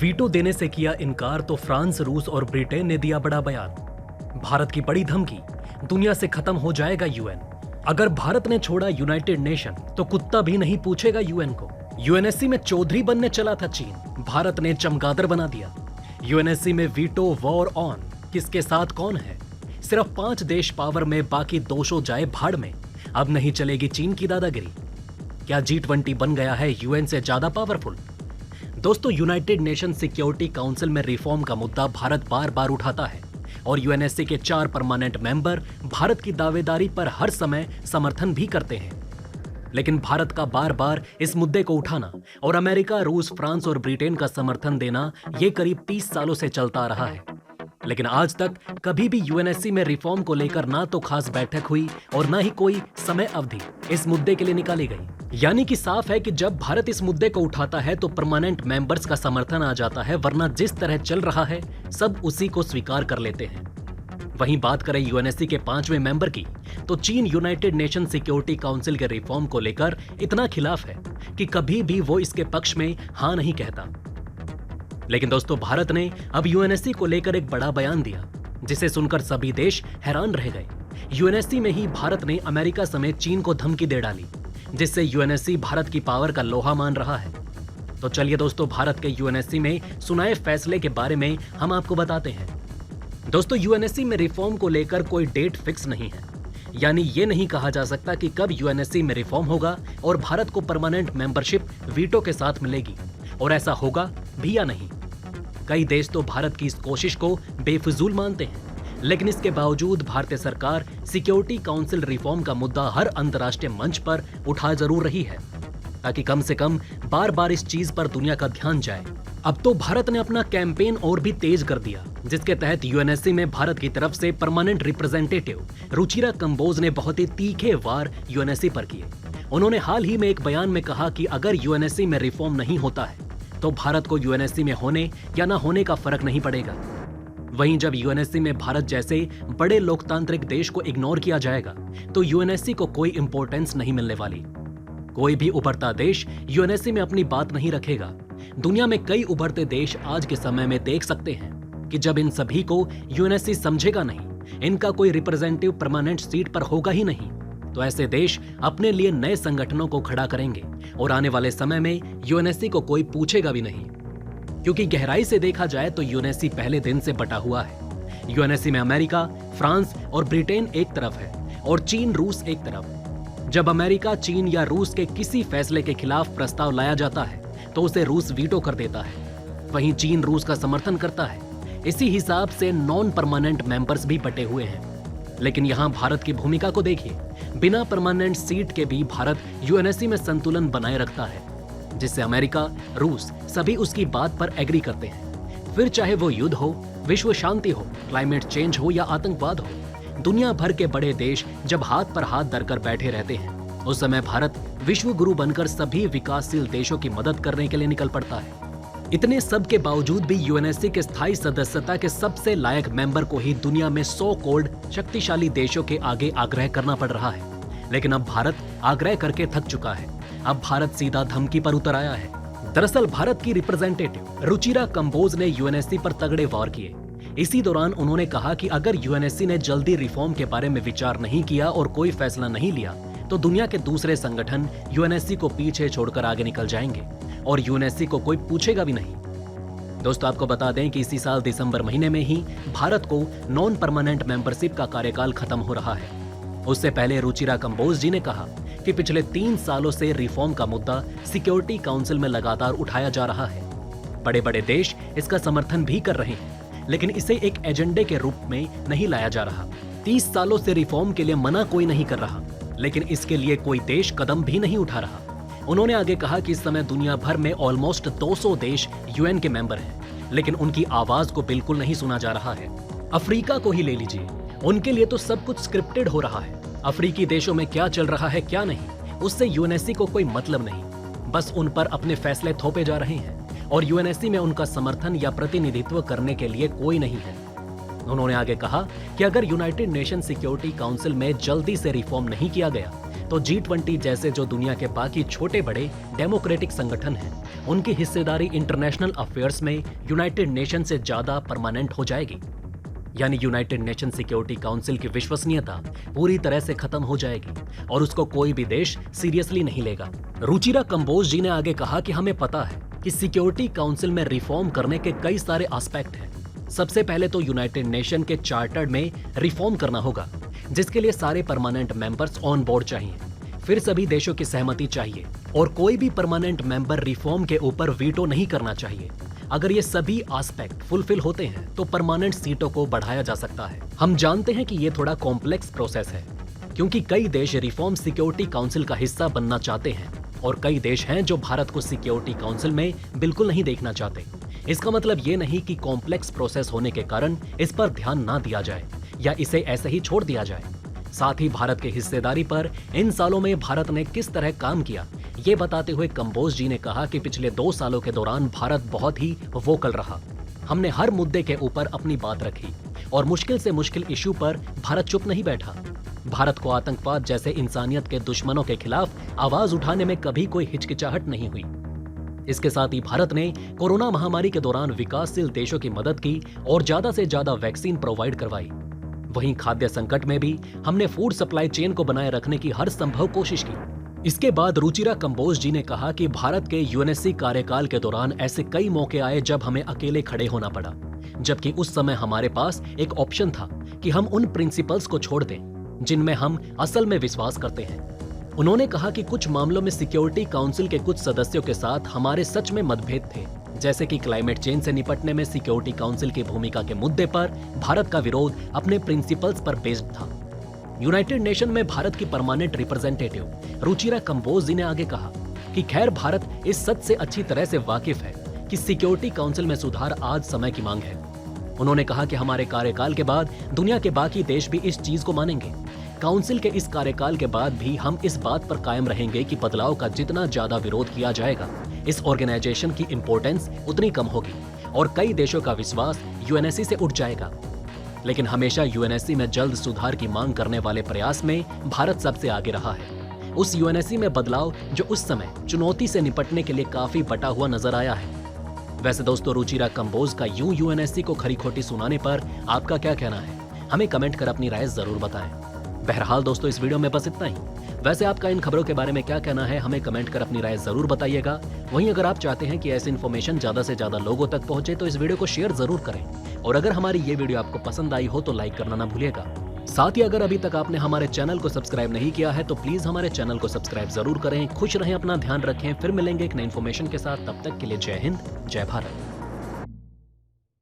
Veto देने से किया इनकार तो फ्रांस, रूस और ब्रिटेन ने दिया बड़ा बयान। भारत की बड़ी धमकी, दुनिया से खत्म हो जाएगा यूएन। अगर भारत ने छोड़ा यूनाइटेड नेशन तो कुत्ता भी नहीं पूछेगा यूएन को। यूएनएससी में चौधरी बनने चला था चीन, भारत ने चमगादड़ बना दिया। यूएनएससी में वीटो वॉर ऑन, किसके साथ कौन है? सिर्फ 5 देश पावर में, बाकी 200 जाए भाड़ में। अब नहीं चलेगी चीन की दादागिरी। क्या G20 बन गया है यूएन से ज्यादा पावरफुल? दोस्तों, यूनाइटेड नेशन सिक्योरिटी काउंसिल में रिफॉर्म का मुद्दा भारत बार बार उठाता है और यूएनएससी के 4 परमानेंट मेंबर भारत की दावेदारी पर हर समय समर्थन भी करते हैं। लेकिन भारत का बार बार इस मुद्दे को उठाना और अमेरिका, रूस, फ्रांस और ब्रिटेन का समर्थन देना, ये करीब 30 सालों से चलता आ रहा है। लेकिन आज तक कभी भी यूएनएससी में रिफॉर्म को लेकर ना तो खास बैठक हुई और ना ही कोई समय अवधि इस मुद्दे के लिए निकाली गई। यानी कि साफ है कि जब भारत इस मुद्दे को उठाता है तो परमानेंट मेंबर्स का समर्थन आ जाता है, वरना जिस तरह चल रहा है सब उसी को स्वीकार कर लेते हैं। वहीं बात करें यूएनएससी के 5वें मेंबर की, तो चीन यूनाइटेड नेशन सिक्योरिटी काउंसिल के रिफॉर्म को लेकर इतना खिलाफ है कि कभी भी वो इसके पक्ष में हां नहीं कहता। लेकिन दोस्तों, भारत ने अब यूएनएससी को लेकर एक बड़ा बयान दिया, जिसे सुनकर सभी देश हैरान रह गए। यूएनएससी में ही भारत ने अमेरिका समेत चीन को धमकी दे डाली, जिससे यूएनएससी भारत की पावर का लोहा मान रहा है। तो चलिए दोस्तों, भारत के यूएनएससी में सुनाए फैसले के बारे में हम आपको बताते हैं। दोस्तों, यूएनएससी में रिफॉर्म को लेकर कोई डेट फिक्स नहीं है, यानी ये नहीं कहा जा सकता कि कब यूएनएससी में रिफॉर्म होगा और भारत को परमानेंट मेंबरशिप वीटो के साथ मिलेगी, और ऐसा होगा भी या नहीं। कई देश तो भारत की इस कोशिश को बेफिजूल मानते हैं, लेकिन इसके बावजूद भारतीय सरकार सिक्योरिटी काउंसिल रिफॉर्म का मुद्दा हर अंतर्राष्ट्रीय मंच पर उठा जरूर रही है, ताकि कम से कम बार बार इस चीज पर दुनिया का ध्यान जाए। अब तो भारत ने अपना कैंपेन और भी तेज कर दिया, जिसके तहत यूएनएससी में भारत की तरफ से परमानेंट रिप्रेजेंटेटिव रुचिरा कंबोज ने बहुत ही तीखे वार यूएनएससी पर किए। उन्होंने हाल ही में एक बयान में कहा कि अगर यूएनएससी में रिफॉर्म नहीं होता है तो भारत को यूएनएससी में होने या ना होने का फर्क नहीं पड़ेगा। वहीं जब यूएनएससी में भारत जैसे बड़े लोकतांत्रिक देश को इग्नोर किया जाएगा तो यूएनएससी को कोई इंपॉर्टेंस नहीं मिलने वाली। कोई भी उभरता देश यूएनएससी में अपनी बात नहीं रखेगा। दुनिया में कई उभरते देश आज के समय में देख सकते हैं कि जब इन सभी को यूएनएससी समझेगा नहीं, इनका कोई रिप्रेजेंटेटिव परमानेंट सीट पर होगा ही नहीं, तो ऐसे देश अपने लिए नए संगठनों को खड़ा करेंगे और आने वाले समय में यूएनएससी को कोई पूछेगा भी नहीं। क्योंकि गहराई से देखा जाए तो यूएनएससी पहले दिन से बटा हुआ है। यूएनएससी में अमेरिका, फ्रांस और ब्रिटेन एक तरफ है और चीन, रूस एक तरफ। जब अमेरिका, चीन या रूस के किसी फैसले के खिलाफ प्रस्ताव लाया जाता है तो उसे रूस वीटो कर देता है। वहीं चीन रूस का समर्थन करता है। इसी हिसाब से नॉन परमानेंट मेंबर्स भी बटे हुए हैं। लेकिन यहाँ भारत की भूमिका को देखिए। बिना परमानेंट सीट के भी भारत यूएनएससी में संतुलन बनाए रखता है, जिससे अमेरिका, रूस सभी उसकी बात पर एग्री करते हैं। फिर चाहे वो युद्ध हो, विश्व शांति हो, क्लाइमेट चेंज हो या आतंकवाद हो, दुनिया भर के बड़े देश जब हाथ पर हाथ धरकर बैठे रहते हैं, उस समय भारत विश्व गुरु बनकर सभी विकासशील देशों की मदद करने के लिए निकल पड़ता है। इतने सब के बावजूद भी यूएनएससी के स्थायी सदस्यता के सबसे लायक मेंबर को ही दुनिया में सो कॉल्ड शक्तिशाली देशों के आगे आग्रह करना पड़ रहा है। लेकिन अब भारत आग्रह करके थक चुका है। अब भारत सीधा धमकी पर उतर आया है। दरअसल भारत की रिप्रेजेंटेटिव रुचिरा कंबोज ने यूएनएससी पर तगड़े वार किए। इसी दौरान उन्होंने कहा कि अगर यूएनएससी ने जल्दी रिफॉर्म के बारे में विचार नहीं किया और कोई फैसला नहीं लिया तो दुनिया के दूसरे संगठन यूएनएससी को पीछे छोड़कर आगे निकल जाएंगे और यूएनएससी को कोई पूछेगा भी नहीं। दोस्तों, आपको बता दें कि इसी साल दिसंबर महीने में ही भारत को नॉन परमानेंट मेंबरशिप का कार्यकाल खत्म हो रहा है। उससे पहले रुचिरा कंबोज जी ने कहा कि पिछले 3 सालों से रिफॉर्म का मुद्दा सिक्योरिटी काउंसिल में लगातार उठाया जा रहा है। बड़े बड़े देश इसका समर्थन भी कर रहे हैं, लेकिन इसे एक एजेंडे के रूप में नहीं लाया जा रहा। 30 सालों से रिफॉर्म के लिए मना कोई नहीं कर रहा, लेकिन इसके लिए कोई देश कदम भी नहीं उठा रहा। उन्होंने आगे कहा कि इस समय दुनिया भर में ऑलमोस्ट 200 देश यूएन के मेंबर हैं, लेकिन उनकी आवाज को बिल्कुल नहीं सुना जा रहा है। अफ्रीका को ही ले लीजिए, उनके लिए तो सब कुछ स्क्रिप्टेड हो रहा है। अफ्रीकी देशों में क्या चल रहा है क्या नहीं, उससे यूएनएससी को कोई मतलब नहीं। बस उन पर अपने फैसले थोपे जा रहे हैं और यूएनएससी में उनका समर्थन या प्रतिनिधित्व करने के लिए कोई नहीं है। उन्होंने आगे कहा कि अगर यूनाइटेड नेशन सिक्योरिटी काउंसिल में जल्दी से रिफॉर्म नहीं किया गया तो G20 जैसे जो दुनिया के बाकी छोटे बड़े डेमोक्रेटिक संगठन हैं, उनकी हिस्सेदारी इंटरनेशनल अफेयर्स में यूनाइटेड नेशन से ज्यादा परमानेंट हो जाएगी। यानी यूनाइटेड नेशन सिक्योरिटी काउंसिल की विश्वसनीयता पूरी तरह से खत्म हो जाएगी और उसको कोई भी देश सीरियसली नहीं लेगा। रुचिरा कंबोज जी ने आगे कहा कि हमें पता है कि सिक्योरिटी काउंसिल में रिफॉर्म करने के कई सारे एस्पेक्ट हैं। सबसे पहले तो यूनाइटेड नेशन के चार्टर में रिफॉर्म करना होगा, जिसके लिए सारे परमानेंट मेंबर्स ऑन बोर्ड चाहिए। फिर सभी देशों की सहमति चाहिए और कोई भी परमानेंट मेंबर रिफॉर्म के ऊपर वीटो नहीं करना चाहिए। अगर ये सभी एस्पेक्ट फुलफिल होते हैं तो परमानेंट सीटों को बढ़ाया जा सकता है। हम जानते हैं कि ये थोड़ा कॉम्प्लेक्स प्रोसेस है, क्योंकि कई देश रिफॉर्म सिक्योरिटी काउंसिल का हिस्सा बनना चाहते हैं और कई देश हैं जो भारत को सिक्योरिटी काउंसिल में बिल्कुल नहीं देखना चाहते। इसका मतलब ये नहीं कि कॉम्प्लेक्स प्रोसेस होने के कारण इस पर ध्यान ना दिया जाए या इसे ऐसे ही छोड़ दिया जाए। साथ ही भारत की हिस्सेदारी पर इन सालों में भारत ने किस तरह काम किया, ये बताते हुए कंबोज जी ने कहा कि पिछले 2 सालों के दौरान भारत बहुत ही वोकल रहा। हमने हर मुद्दे के ऊपर अपनी बात रखी और मुश्किल से मुश्किल इश्यू पर भारत चुप नहीं बैठा। भारत को आतंकवाद जैसे इंसानियत के दुश्मनों के खिलाफ आवाज उठाने में कभी कोई हिचकिचाहट नहीं हुई। इसके साथ ही भारत ने कोरोना महामारी के दौरान विकासशील देशों की मदद की और ज्यादा से ज्यादा वैक्सीन प्रोवाइड करवाई। वहीं खाद्य संकट में भी हमने फूड सप्लाई चेन को बनाए रखने की हर संभव कोशिश की। इसके बाद रुचिरा कंबोज जी ने कहा कि भारत के यूएनएससी कार्यकाल के दौरान ऐसे कई मौके आए जब हमें अकेले खड़े होना पड़ा, जबकि उस समय हमारे पास एक ऑप्शन था कि हम उन प्रिंसिपल्स को छोड़ दें जिनमें हम असल में विश्वास करते हैं। उन्होंने कहा कि कुछ मामलों में सिक्योरिटी काउंसिल के कुछ सदस्यों के साथ हमारे सच में मतभेद थे, जैसे कि क्लाइमेट चेंज से निपटने में सिक्योरिटी काउंसिल की भूमिका के मुद्दे पर भारत का विरोध अपने प्रिंसिपल्स पर बेस्ड था। यूनाइटेड नेशन में भारत की परमानेंट रिप्रेजेंटेटिव रुचिरा कंबोज जी ने आगे कहा कि खैर भारत इस सच से अच्छी तरह से वाकिफ है कि सिक्योरिटी काउंसिल में सुधार आज समय की मांग है। उन्होंने कहा कि हमारे कार्यकाल के बाद दुनिया के बाकी देश भी इस चीज को मानेंगे। काउंसिल के इस कार्यकाल के बाद भी हम इस बात पर कायम रहेंगे कि बदलाव का जितना ज्यादा विरोध किया जाएगा, इस ऑर्गेनाइजेशन की इंपॉर्टेंस उतनी कम होगी और कई देशों का विश्वास यूएनएससी से उठ जाएगा। लेकिन हमेशा यूएनएससी में जल्द सुधार की मांग करने वाले प्रयास में भारत सबसे आगे रहा है। उस यूएनएससी में बदलाव जो उस समय चुनौती से निपटने के लिए काफी बटा हुआ नजर आया है। वैसे दोस्तों, रुचिरा कंबोज का यूएनएससी को खरी खोटी सुनाने पर आपका क्या कहना है? हमें कमेंट कर अपनी राय जरूर बताएं। बहरहाल दोस्तों, इस वीडियो में बस इतना ही। वैसे आपका इन खबरों के बारे में क्या कहना है, हमें कमेंट कर अपनी राय जरूर बताइएगा। वहीं अगर आप चाहते हैं कि ऐसी इन्फॉर्मेशन ज्यादा से ज्यादा लोगों तक पहुंचे तो इस वीडियो को शेयर जरूर करें और अगर हमारी ये वीडियो आपको पसंद आई हो तो लाइक करना ना भूलिएगा। साथ ही अगर अभी तक आपने हमारे चैनल को सब्सक्राइब नहीं किया है तो प्लीज हमारे चैनल को सब्सक्राइब जरूर करें। खुश रहें, अपना ध्यान रखें। फिर मिलेंगे एक नई इन्फॉर्मेशन के साथ। तब तक के लिए जय हिंद, जय भारत।